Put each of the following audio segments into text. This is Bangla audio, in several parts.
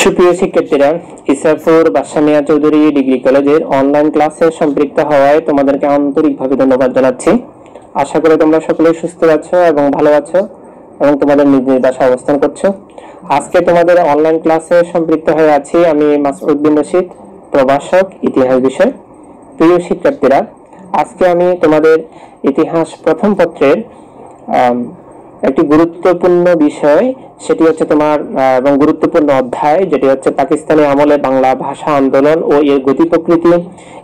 সুপ্রিয় শিক্ষার্থীরা, ইসাপুর বাদশাহ চৌধুরী ডিগ্রি কলেজের অনলাইন ক্লাসে সম্পৃক্ত হওয়ায় তোমাদেরকে আন্তরিকভাবে ধন্যবাদ জানাচ্ছি। আশা করি তোমরা সকলে সুস্থ আছো এবং ভালো আছো এবং তোমাদের নিজ নিজ বাসায় অবস্থান করছো। আজকে তোমাদের অনলাইন ক্লাসে সম্পৃক্ত হয়ে আছি আমি মাসউদ বিন রশিদ, প্রভাষক, ইতিহাস বিষয়। প্রিয় শিক্ষার্থীরা, আজকে আমি তোমাদের ইতিহাস প্রথম পত্রের একটি গুরুত্বপূর্ণ বিষয়, সেটি হচ্ছে তোমার এবং গুরুত্বপূর্ণ অধ্যায়, যেটি হচ্ছে পাকিস্তানি আমলে বাংলা ভাষা আন্দোলন ও এর গতি প্রকৃতি।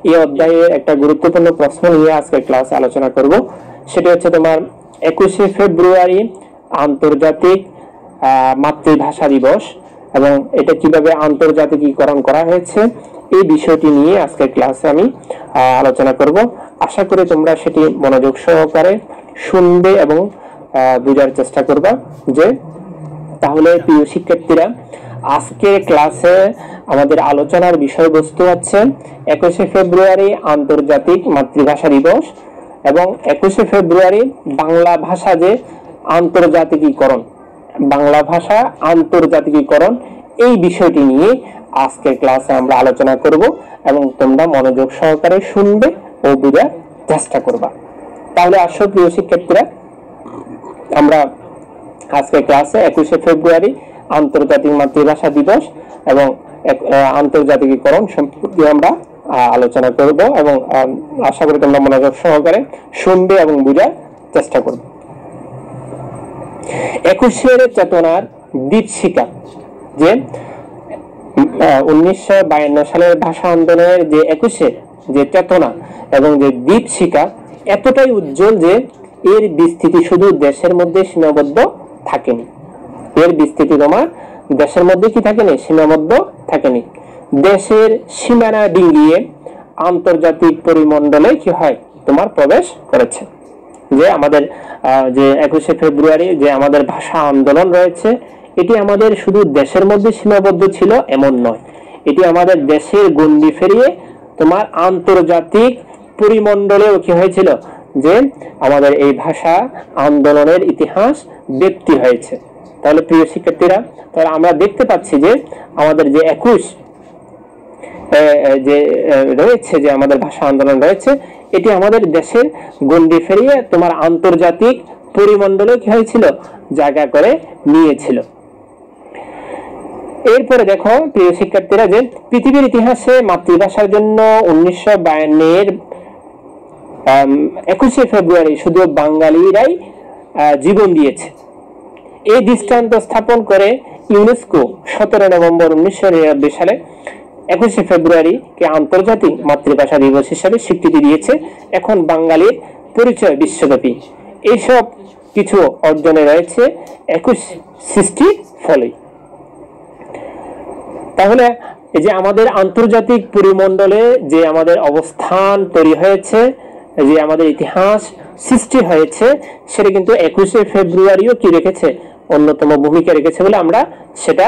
এই অধ্যায়ে একটা গুরুত্বপূর্ণ প্রশ্ন নিয়ে আজকে ক্লাস আলোচনা করব। সেটি হচ্ছে তোমার 21শে ফেব্রুয়ারি আন্তর্জাতিক মাতৃভাষা দিবস এবং এটা কিভাবে আন্তর্জাতিকীকরণ করা হয়েছে, এই বিষয়টি নিয়ে আজকে ক্লাসে আমি আলোচনা করব। আশা করি তোমরা সেটি মনোযোগ সহকারে শুনবে এবং বোঝার চেষ্টা করবা। যে তাহলে প্রিয় শিক্ষার্থীরা, আজকে ক্লাসে আমাদের আলোচনার বিষয়বস্তু হচ্ছে 21শে ফেব্রুয়ারি আন্তর্জাতিক মাতৃভাষা দিবস এবং 21শে ফেব্রুয়ারি বাংলা ভাষা যে আন্তর্জাতিকীকরণ, বাংলা ভাষা আন্তর্জাতিকীকরণ, এই বিষয়টি নিয়ে আজকের ক্লাসে আমরা আলোচনা করব এবং তোমরা মনোযোগ সহকারে শুনবে ও বোঝার চেষ্টা করবা। তাহলে আসো প্রিয় শিক্ষার্থীরা, আমরা আজকে ক্লাসে 21শে ফেব্রুয়ারি আন্তর্জাতিক মাতৃভাষা দিবস এবং আন্তর্জাতিকীকরণ সম্পর্কে আমরা আলোচনা করব এবং আশা করি তোমরা মনোযোগ সহকারে শুনবে এবং বোঝার চেষ্টা করবে। 21শে চেতনার দীপশিখা, যে 1952 সালের ভাষা আন্দোলনের যে 21শে যে চেতনা এবং যে দীপশিখা এতটাই উজ্জ্বল যে এর বিস্তৃতি শুধু দেশের মধ্যে সীমাবদ্ধ থাকেনি। এর বিস্তৃতি তোমার দেশের মধ্যে কি থাকেনি, সীমাবদ্ধ থাকেনি। দেশের সীমানা ডিঙ্গিয়ে আন্তর্জাতিক পরিমণ্ডলে কি হয়, তোমার প্রবেশ করেছে। যে আমাদের যে 21শে ফেব্রুয়ারি যে আমাদের ভাষা আন্দোলন রয়েছে, এটি আমাদের শুধু দেশের মধ্যে সীমাবদ্ধ ছিল এমন নয়, এটি আমাদের দেশের গণ্ডি ফেরিয়ে তোমার আন্তর্জাতিক পরিমণ্ডলেও কি হয়েছিল, যে আমাদের এই ভাষা আন্দোলনের ইতিহাস ব্যক্তি হয়েছে। তাহলে প্রিয় শিক্ষার্থীরা, তাহলে আমরা দেখতে পাচ্ছি যে আমাদের যে 21 যে রয়েছে, যে আমাদের ভাষা আন্দোলন রয়েছে, এটি আমাদের দেশের গণ্ডি ফেরিয়ে তোমার আন্তর্জাতিক পরিমণ্ডলে কি হয়েছিল, জায়গা করে নিয়েছিল। এরপরে দেখো প্রিয় শিক্ষার্থীরা, যে পৃথিবীর ইতিহাসে মাতৃভাষার জন্য 1952 21শে ফেব্রুয়ারি শুধু বাঙালিরাই জীবন দিয়েছে। এই দৃষ্টান্ত স্থাপন করে ইউনেস্কো 17 নভেম্বর 1999 সালে 21শে ফেব্রুয়ারিকে আন্তর্জাতিক মাতৃভাষা দিবস হিসেবে স্বীকৃতি দিয়েছে। এখন বাঙালির পরিচয় বিশ্বব্যাপী। এইসব কিছু অর্জনে রয়েছে 21 সৃষ্টির ফলে। তাহলে এই যে আমাদের আন্তর্জাতিক পরিমণ্ডলে যে আমাদের অবস্থান তৈরি হয়েছে, যে আমাদের ইতিহাস সৃষ্টি হয়েছে, সেটা কিন্তু 21শে ফেব্রুয়ারিও কি রেখেছে, অন্যতম ভূমিকা রেখেছে বলে আমরা সেটা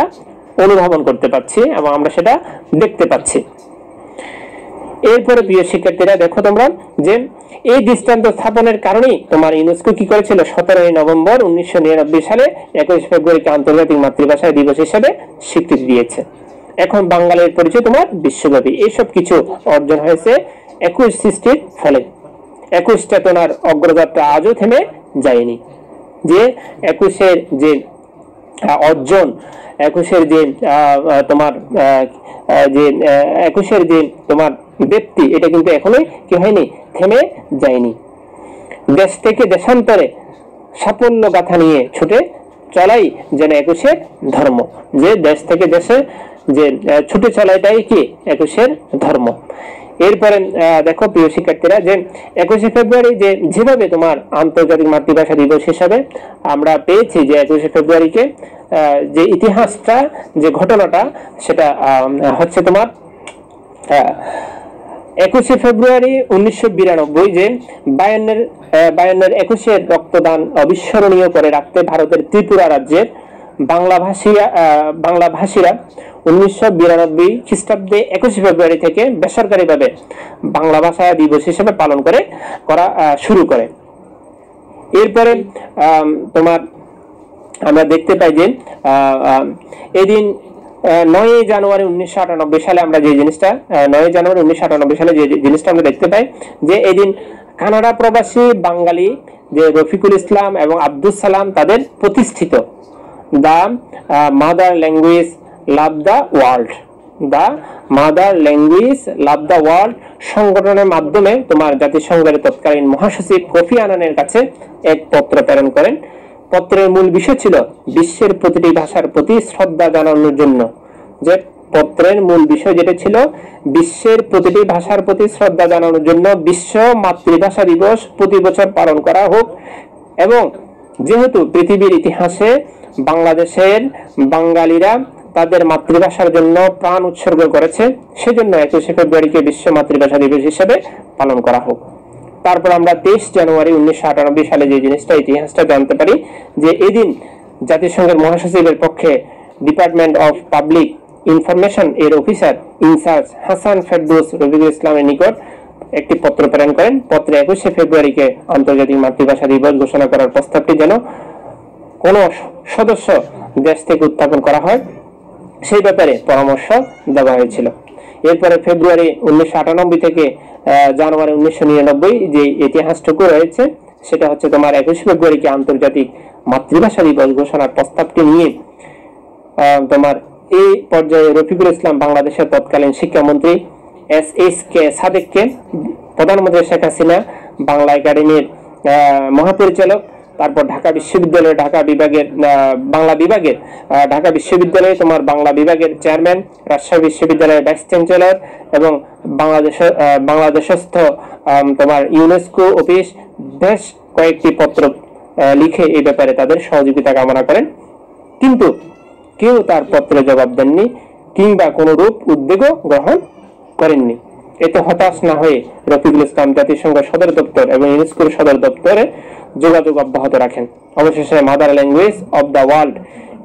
অনুধাবন করতে পারছি এবং আমরা সেটা দেখতে পাচ্ছি। এরপরে প্রিয় শিক্ষার্থীরা দেখো তোমরা, যে এই দৃষ্টান্ত স্থাপনের কারণেই তোমার ইউনেস্কো কি করেছিল, 17 নভেম্বর 1999 সালে 21 ফেব্রুয়ারিকে আন্তর্জাতিক মাতৃভাষা দিবস হিসেবে স্বীকৃতি দিয়েছে। এখন বাঙালির পরিচয় তোমার বিশ্বব্যাপী। এইসব কিছু অর্জন হয়েছে 21 সৃষ্টির ফলে। 21 চেতনার অগ্রযাত্রা আজও থেমে যায়নি। যে 21-এর যে অর্জন, 21-এর যে তোমার যে 21-এর যে তোমার ব্যক্তি, এটা কিন্তু এখনোই কি হয়নি, থেমে যায়নি। দেশ থেকে দেশান্তরে সাফল্য গাথা নিয়ে ছুটে চলাই যেন 21-এর ধর্ম। যে দেশ থেকে দেশে যে ছুটে চলাটাই কি 21-এর ধর্ম। এরপরে দেখো প্রিয় শিক্ষার্থীরা, যে 21শে ফেব্রুয়ারি যে যেভাবে তোমার আন্তর্জাতিক মাতৃভাষা দিবস হিসাবে আমরা পেয়েছি, যে 21শে ফেব্রুয়ারিকে যে ইতিহাসটা, যে ঘটনাটা, সেটা হচ্ছে তোমার 21শে ফেব্রুয়ারি 1992, যে 52-এর 21-এর রক্তদান অবিস্মরণীয় করে রাখতে ভারতের ত্রিপুরা রাজ্যের বাংলাভাষীরা 1992 খ্রিস্টাব্দে 21শে ফেব্রুয়ারি থেকে বেসরকারিভাবে বাংলা ভাষা দিবস হিসেবে পালন করা শুরু করে। এরপরে তোমার আমরা দেখতে পাই যে এদিন 9 জানুয়ারি 1998 সালে আমরা যে জিনিসটা 9 জানুয়ারি 1998 সালে যে জিনিসটা আমরা দেখতে পাই যে এদিন কানাডা প্রবাসী বাঙালি যে রফিকুল ইসলাম এবং আব্দুল সালাম তাদের প্রতিষ্ঠিত the mother language love the world সংগঠনের মাধ্যমে তোমার জাতিসংঘের তৎকালীন মহাসচিব কোফি আনানের কাছে এক পত্র প্রেরণ করেন। পত্রের মূল বিষয় ছিল বিশ্বের প্রতিটি ভাষার প্রতি শ্রদ্ধা জানানোর জন্য। যে পত্রের মূল বিষয় যেটা ছিল বিশ্বের প্রতিটি ভাষার প্রতি শ্রদ্ধা জানানোর জন্য বিশ্ব মাতৃভাষা দিবস প্রতি বছর পালন করা হোক, এবং যেহেতু পৃথিবীর ইতিহাসে বাংলাদেশের বাঙালিরা তাদের মাতৃভাষার জন্য প্রাণ উৎসর্গ করেছে, সেজন্য 21শে ফেব্রুয়ারিকে বিশ্ব মাতৃভাষা দিবস হিসেবে পালন করা হোক। তারপর আমরা 23 জানুয়ারি 1998 সালে যে জিনিসটা ইতিহাসটা জানতে পারি যে এদিন জাতিসংঘের মহাসচিবের পক্ষে ডিপার্টমেন্ট অফ পাবলিক ইনফরমেশন এর অফিসার ইনচার্জ হাসান ফেরদৌস রফিকুল ইসলামের নিকট একটি পত্র প্রেরণ করেন। পত্রে 21শে ফেব্রুয়ারিকে আন্তর্জাতিক মাতৃভাষা দিবস ঘোষণা করার প্রস্তাবটি যেন কোন সদস্য দেশ থেকে উত্থাপন করা হয় সেই ব্যাপারে পরামর্শ দেওয়া হয়েছিল। এরপরে ফেব্রুয়ারি 1998 থেকে জানুয়ারি 1999 যে ইতিহাসটুকু রয়েছে সেটা হচ্ছে তোমার 21 ফেব্রুয়ারিকে আন্তর্জাতিক মাতৃভাষা দিবস ঘোষণার প্রস্তাবটি নিয়ে তোমার এই পর্যায়ে রফিকুল ইসলাম বাংলাদেশের তৎকালীন শিক্ষামন্ত্রী SSK সাদেককে, প্রধানমন্ত্রী শেখ হাসিনা, বাংলা একাডেমির মহাপরিচালক, তারপর ঢাকা বিশ্ববিদ্যালয়ের ঢাকা বিশ্ববিদ্যালয়ে তোমার বাংলা বিভাগের চেয়ারম্যান, রাজশাহী বিশ্ববিদ্যালয়ের ভাইস চ্যান্সেলর এবং বাংলাদেশস্থ তোমার ইউনেস্কো অফিস বেশ কয়েকটি পত্র লিখে এই ব্যাপারে তাদের সহযোগিতা কামনা করেন, কিন্তু কেউ তার পত্রে জবাব দেননি কিংবা কোন রূপ উদ্যোগও গ্রহণ করেননি। এতে হতাশ না হয়ে রফিকুল ইসলাম জাতিসংঘ সদর দপ্তর এবং ইউনেস্কোর সদর দপ্তরে যোগাযোগ অব্যাহত রাখেন। অবশেষে mother language of the world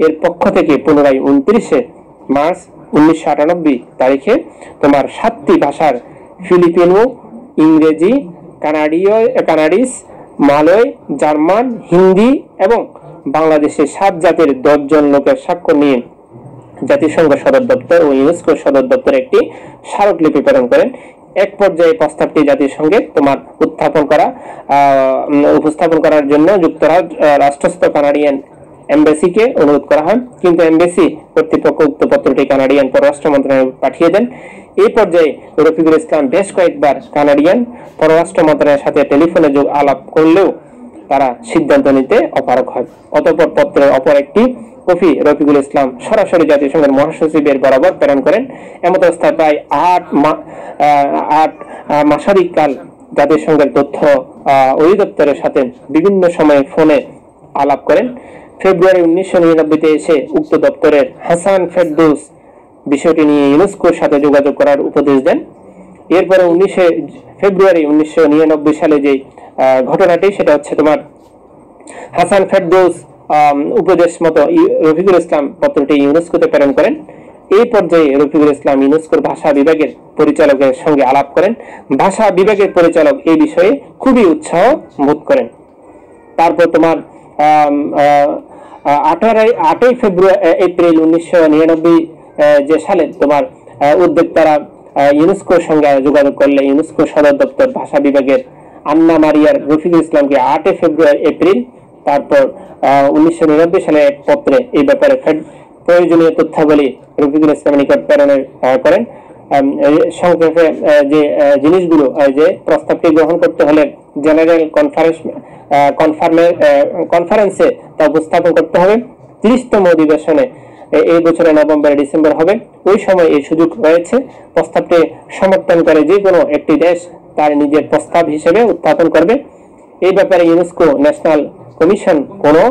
এর পক্ষ থেকে পুনরায় 29শে মার্চ 1998 তারিখে তোমার 7টি ভাষার ফিলিপিনো, ইংরেজি, কানাডিস, মালয়, জার্মান, হিন্দি এবং বাংলাদেশের 7 জাতির 10 জন লোকের স্বাক্ষর নিয়ে জাতিসংঘ সদর দপ্তর ও ইউনেস্কো সদর দপ্তর একটি স্মারকলিপি প্রেরণ করেন। এক পর্যায়ে প্রস্তাবটি জাতিসংঘে তোমার উপস্থাপন করার জন্য যুক্তরাজ্য রাষ্ট্রস্থ কানাডিয়ান এমবাসিকে অনুরোধ করা হয়, কিন্তু এমবাসি কর্তৃপক্ষ উক্ত পত্রটি কানাডিয়ান পররাষ্ট্র মন্ত্রণালয়ে পাঠিয়ে দেন। এই পর্যায়ে রফিকুল ইসলাম বেশ কয়েকবার কানাডিয়ান পররাষ্ট্র মন্ত্রণালয়ের সাথে টেলিফোনে আলাপ করলেও তারা সিদ্ধান্ত নিতে অপারগ হয়। অতঃপর পত্রের অপর একটি কপি রফিকুল ইসলাম সরাসরি জাতিসংঘের মহাসচিবের বরাবর প্রেরণ করেন। এমত অবস্থায় প্রায় 8 মাসাধিক কাল জাতিসংঘের তথ্য অধিদপ্তরের সাথে বিভিন্ন সময়ে ফোনে আলাপ করেন। ফেব্রুয়ারি 1999 এসে উক্ত দপ্তরের হাসান ফেরদৌস বিষয়টি নিয়ে ইউনেস্কোর সাথে যোগাযোগ করার উপদেশ দেন। এরপরে 19 ফেব্রুয়ারি 1999 সালে যে ঘটনাটি সেটা হচ্ছে তোমার হাসান ফেরদৌস উপদেশ মতো রফিকুল ইসলাম পত্রটি ইউনেস্কোতে প্রেরণ করেন। এই পর্যায়ে রফিকুল ইসলাম ইউনেস্কোর ভাষা বিভাগের পরিচালকের সঙ্গে আলাপ করেন। ভাষা বিভাগের পরিচালক এই বিষয়ে খুবই উৎসাহ বোধ করেন। তারপর তোমার 8 এপ্রিল 1999 যে সালে তোমার উদ্যোক্তারা ইউনেস্কোর সঙ্গে যোগাযোগ করলে ইউনেস্কো সদর দপ্তর ভাষা বিভাগের আন্না মারিয়ার রফিকুল ইসলামকে 8 এপ্রিল তারপর 1999 সালে এক পত্রে এই ব্যাপারে প্রয়োজনীয় তথ্যাবলী রফিকুল ইসলামের নিকট প্রেরণ করেন। সংক্ষেপে যে জিনিসগুলো যে প্রস্তাবটি গ্রহণ করতে হলে জেনারেল কনফারেন্সে তা উপস্থাপন করতে হবে। 30তম অধিবেশনে এই বছরের নভেম্বর ডিসেম্বর হবে, ওই সময় এই সুযোগ রয়েছে। প্রস্তাবটি সমর্থন করে যে কোনো একটি দেশ তার নিজের প্রস্তাব হিসেবে উত্থাপন করবে। এই ব্যাপারে ইউনেস্কো ন্যাশনাল কমিশন কোনো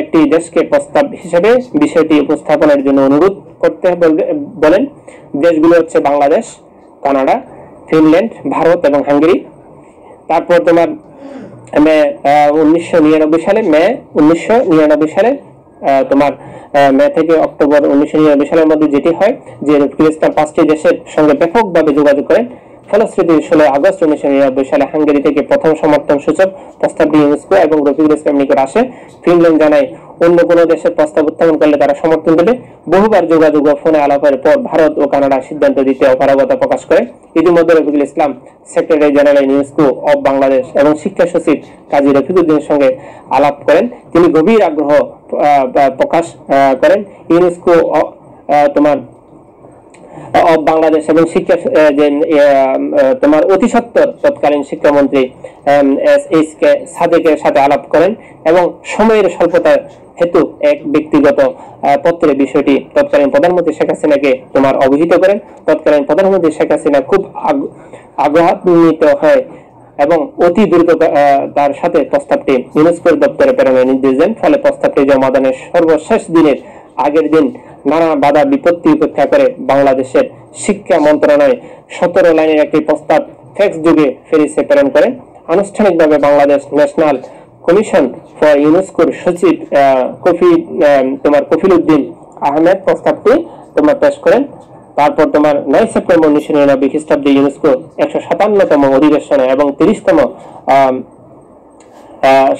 একটি দেশকে প্রস্তাব হিসেবে বিষয়টি উপস্থাপনের জন্য অনুরোধ করতে বলেন। দেশগুলো হচ্ছে বাংলাদেশ, কানাডা, ফিনল্যান্ড, ভারত এবং হাঙ্গেরি। তারপর তোমার মে 1999 সালে তোমার মে থেকে অক্টোবর 1999 সালের মধ্যে যেটি হয় যে রফিকুল ইসলাম 5টি দেশের সঙ্গে ব্যাপকভাবে যোগাযোগ করেন। ফলশ্রুতি 16 আগস্ট 1999 সালে হাঙ্গেরি থেকে প্রথম সমর্থন সূচক প্রস্তাবটি ইউনেস্কো এবং রফিকুল ইসলাম নিকট আসে। ফিনল্যান্ড জানায় অন্য কোনো দেশের প্রস্তাব উত্থাপন করলে তারা সমর্থন দেবে। বহুবার যোগাযোগ ও ফোনে আলাপের পর ভারত ও কানাডা সিদ্ধান্ত দিতে অপারগতা প্রকাশ করে। ইতিমধ্যে Rafiqul Islam secretary general UNESCO of Bangladesh এবং শিক্ষা সচিব কাজী রফিকুদ্দিনের সঙ্গে আলাপ করেন। তিনি গভীর আগ্রহ প্রকাশ করেন ইউনেস্কো তোমার বাংলাদেশ এবং শিক্ষা তোমার অতি সত্বর তৎকালীন শিক্ষামন্ত্রী এস.কে সাদেকের সাথে আলাপ করেন এবং সময়ের স্বল্পতা হেতু এক ব্যক্তিগত পত্রে বিষয়টি তৎকালীন প্রধানমন্ত্রী শেখ হাসিনাকে তোমার অবহিত করেন। তৎকালীন প্রধানমন্ত্রী শেখ হাসিনা খুব আগ্রহান্বিত হয় এবং অতি দ্রুত তার সাথে প্রস্তাবটি ইউনেস্কোর দপ্তরে প্রেরণের নির্দেশ দেন। ফলে প্রস্তাবটি জমাদানের সর্বশেষ দিনের আগের দিন নানা বাধা বিপত্তি উপেক্ষা করে বাংলাদেশের শিক্ষা মন্ত্রণালয় 17 লাইনের একটি প্রস্তাব ফ্যাক্স যুগে প্যারিসে প্রেরণ করেন। আনুষ্ঠানিকভাবে বাংলাদেশ ন্যাশনাল কমিশন ফর ইউনেস্কোর সচিব কফিল উদ্দিন আহমেদ প্রস্তাবটি পেশ করেন। তারপর 9 সেপ্টেম্বর 1999 খ্রিস্টাব্দে ইউনেস্কো 157তম অধিবেশনে এবং 30তম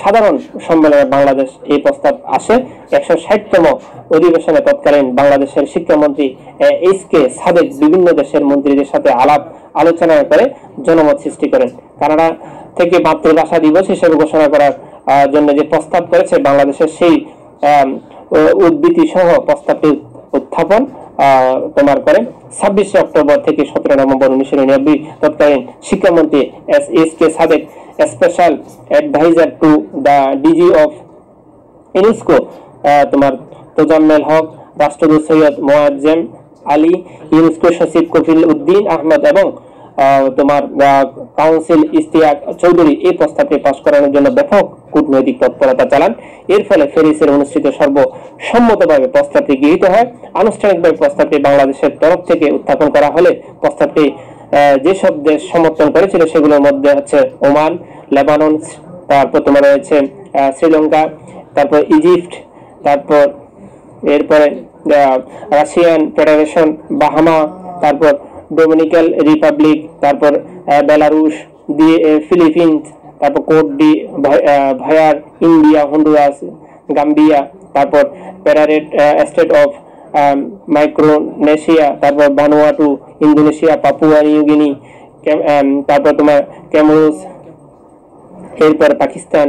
সাধারণ সম্মেলনে বাংলাদেশ এই প্রস্তাব আসে। 160তম অধিবেশনে তৎকালীন বাংলাদেশের শিক্ষামন্ত্রী এস.কে সাদেক বিভিন্ন দেশের মন্ত্রীদের সাথে আলোচনা করে জনমত সৃষ্টি করেন। কানাডা থেকে মাতৃভাষা দিবস হিসেবে ঘোষণা করার জন্য যে প্রস্তাব করেছে বাংলাদেশের সেই উদ্বৃত্তি সহ প্রস্তাবটি উত্থাপন করেন। 26 অক্টোবর থেকে 17 নভেম্বর 1999 তৎকালীন শিক্ষামন্ত্রী S K Sadek special adviser to the DG of UNESCO Tozammel Haque, রাষ্ট্রদূত সৈয়দ মোয়াজ্জেম আলী, ইউনেস্কো সচিব কফিল উদ্দিন আহমেদ এবং কাউন্সিল ইশতিয়াক চৌধুরী এই প্রস্তাবটি পাশ করানোর জন্য ব্যাপক কূটনৈতিক তৎপরতা চালান। এর ফলে প্যারিসের অনুষ্ঠিত সর্বসম্মতভাবে প্রস্তাবটি গৃহীত হয়। আনুষ্ঠানিকভাবে প্রস্তাবটি বাংলাদেশের তরফ থেকে উত্থাপন করা হলে প্রস্তাবটি যেসব দেশ সমর্থন করেছিল সেগুলোর মধ্যে হচ্ছে ওমান, লেবানন, তারপর রয়েছে শ্রীলঙ্কা, তারপর ইজিপ্ট, তারপর এরপরে রাশিয়ান ফেডারেশন, বাহামা, তারপর ডোমিনিকান রিপাবলিক, তারপর বেলারুশ, ফিলিপিন্স, তারপর coat D ভয়ার, India, Honduras, Gambia, তারপর প্যারারেট স্টেট অফ মাইক্রোনেশিয়া, তারপর ভানুয়াটু, ইন্দোনেশিয়া, পাপুয়া নিউ গিনি, তারপর ক্যামরুস, এরপর Pakistan,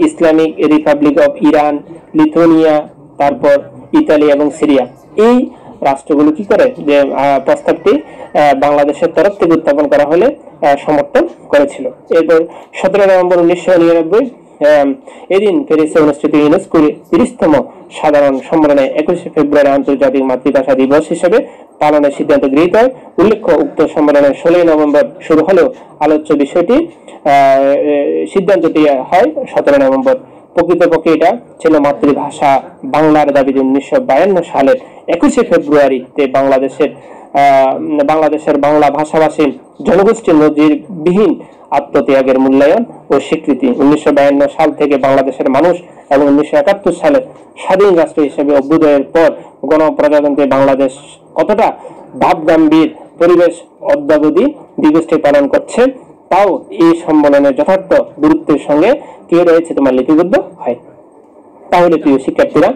Islamic Republic of Iran, Lithuania, তারপর ইতালি এবং সিরিয়া। এই রাষ্ট্রগুলো কি করে যে প্রস্তাবটি বাংলাদেশের তরফ থেকে উত্থাপন করা হলে সমর্থন করেছিল। এরপর 17 নভেম্বর 1999 এদিন প্যারিসে অনুষ্ঠিত ইউনেস্কোর 30তম সাধারণ সম্মেলনে 21 ফেব্রুয়ারি আন্তর্জাতিক মাতৃভাষা দিবস হিসেবে পালনের সিদ্ধান্ত গৃহীত হয়। উল্লেখ্য, উক্ত সম্মেলনের 16 নভেম্বর শুরু হলেও আলোচ্য বিষয়টি সিদ্ধান্তটি হয় 17 নভেম্বর। প্রকৃতপক্ষে এটা ছিল মাতৃভাষা বাংলার দাবিতে 1952 সালের 21 ফেব্রুয়ারিতে বাংলাদেশের বাংলা ভাষাভাষী জনগোষ্ঠীর নজিরবিহীন আত্মত্যাগের মূল্যায়ন ও স্বীকৃতি। 1952 সাল থেকে বাংলাদেশের মানুষ এবং 1971 সালে স্বাধীন রাষ্ট্র হিসেবে অভ্যুদয়ের পর গণপ্রজাতন্ত্রী বাংলাদেশ কতটা ভাবগাম্ভীর পরিবেশ অদ্যাবধি দিবসটি পালন করছে তাও এই সম্মেলনের যথার্থ গুরুত্বের সঙ্গে কি রয়েছে লিপিবদ্ধ হয়। তাহলে প্রিয় শিক্ষার্থীরা,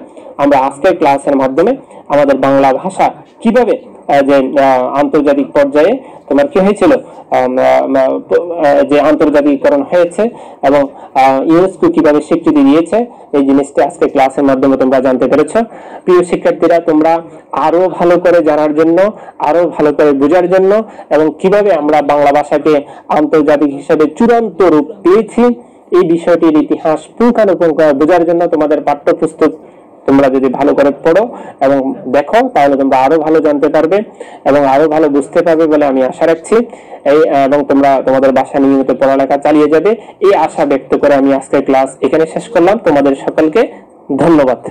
আমরা আজকের ক্লাসের মাধ্যমে আমাদের বাংলা ভাষা কিভাবে যে আন্তর্জাতিক পর্যায়ে কি হয়েছিল, যে আন্তর্জাতিকরণ হয়েছে এবং ইউনেস্কো কিভাবে স্বীকৃতি দিয়েছে, এই জিনিসটা আজকে ক্লাসের মাধ্যমে তোমরা জানতে পেরেছো। প্রিয় শিক্ষার্থীরা, তোমরা আরো ভালো করে জানার জন্য, আরো ভালো করে বোঝার জন্য এবং কিভাবে আমরা বাংলা ভাষাকে আন্তর্জাতিক হিসেবে চূড়ান্ত রূপ দিয়েছি এই বিষয়টির ইতিহাস পুঙ্খানুপুঙ্খ বোঝার জন্য তোমাদের পাঠ্যপুস্তক তোমরা যদি ভালো করে পড়ো এবং দেখো তাহলে তোমরা আরো ভালো জানতে পারবে এবং আরো ভালো বুঝতে পারবে বলে আমি আশা রাখছি। এবং তোমরা তোমাদের বাসায় নিয়মিত পড়ালেখা চালিয়ে যাবে এই আশা ব্যক্ত করে আমি আজকের ক্লাস এখানে শেষ করলাম। তোমাদের সকলকে ধন্যবাদ।